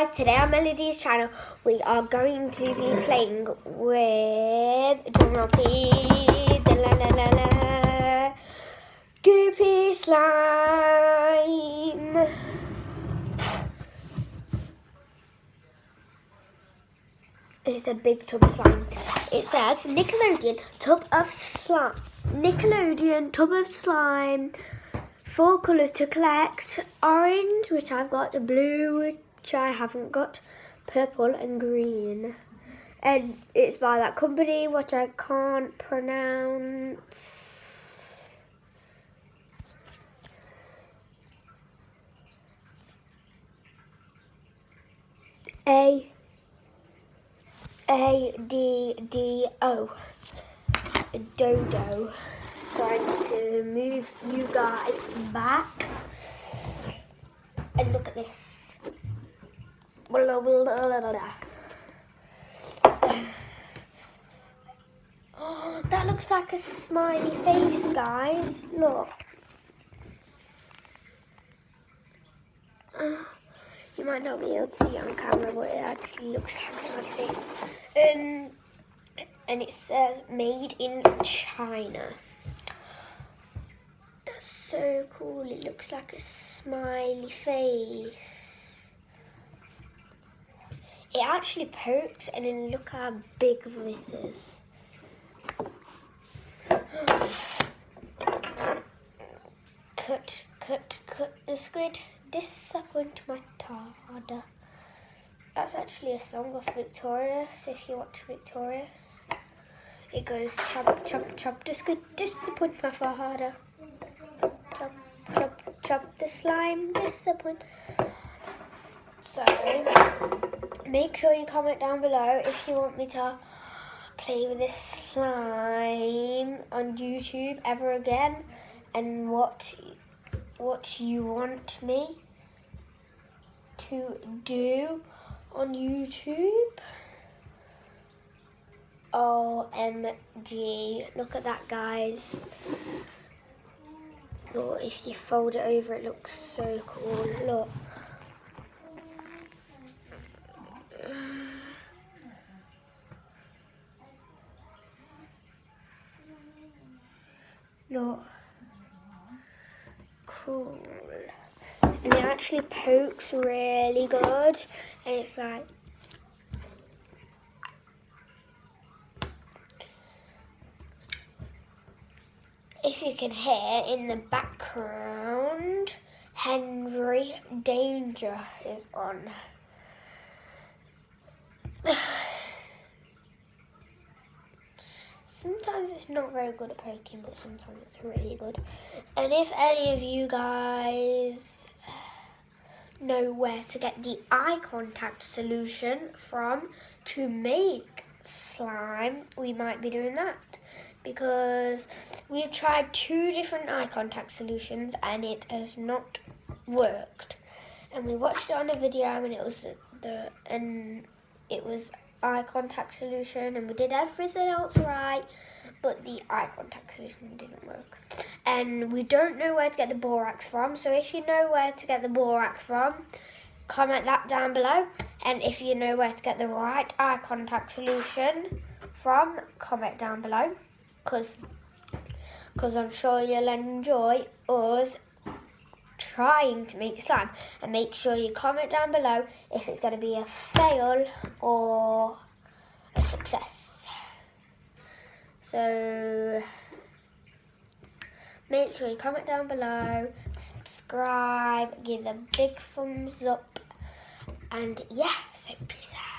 guys, today on Melody's channel we are going to be playing with, drumroll please, la la la la, Goopy slime. It's a big tub of slime. It says Nickelodeon tub of slime. Nickelodeon tub of slime. 4 colours to collect: orange, which I've got, blue, which I haven't got, purple and green. And it's by that company, which I can't pronounce. ADDO. Dodo. So I need to move you guys back and look at this. Oh, that looks like a smiley face, guys. Look. You might not be able to see on camera, but it actually looks like a smiley face. And it says made in China. That's so cool. It looks like a smiley face. It actually pokes, and then look how big this is. Cut the squid. Disappoint my tarda. That's actually a song of Victorious, if you watch Victorious. It goes chop, chop, chop the squid, disappoint my father. Chop, chop, chop the slime, disappoint. So, make sure you comment down below if you want me to play with this slime on YouTube ever again, and what you want me to do on YouTube. OMG, look at that, guys. Or if you fold it over, it looks so cool. Look. Look. Cool. And it actually pokes really good. And it's like, if you can hear in the background, Henry Danger is on. Sometimes it's not very good at poking, but sometimes it's really good. And if any of you guys know where to get the eye contact solution from to make slime, we might be doing that. Because we've tried 2 different eye contact solutions and it has not worked. And we watched it on a video and it was eye contact solution, and we did everything else right, but the eye contact solution didn't work. And we don't know where to get the borax from, so if you know where to get the borax from, comment that down below. And if you know where to get the right eye contact solution from, comment down below. Because I'm sure you'll enjoy us trying to make slime. And make sure you comment down below if it's going to be a fail or a success. So make sure you comment down below, subscribe, give a big thumbs up, and yeah, so peace out.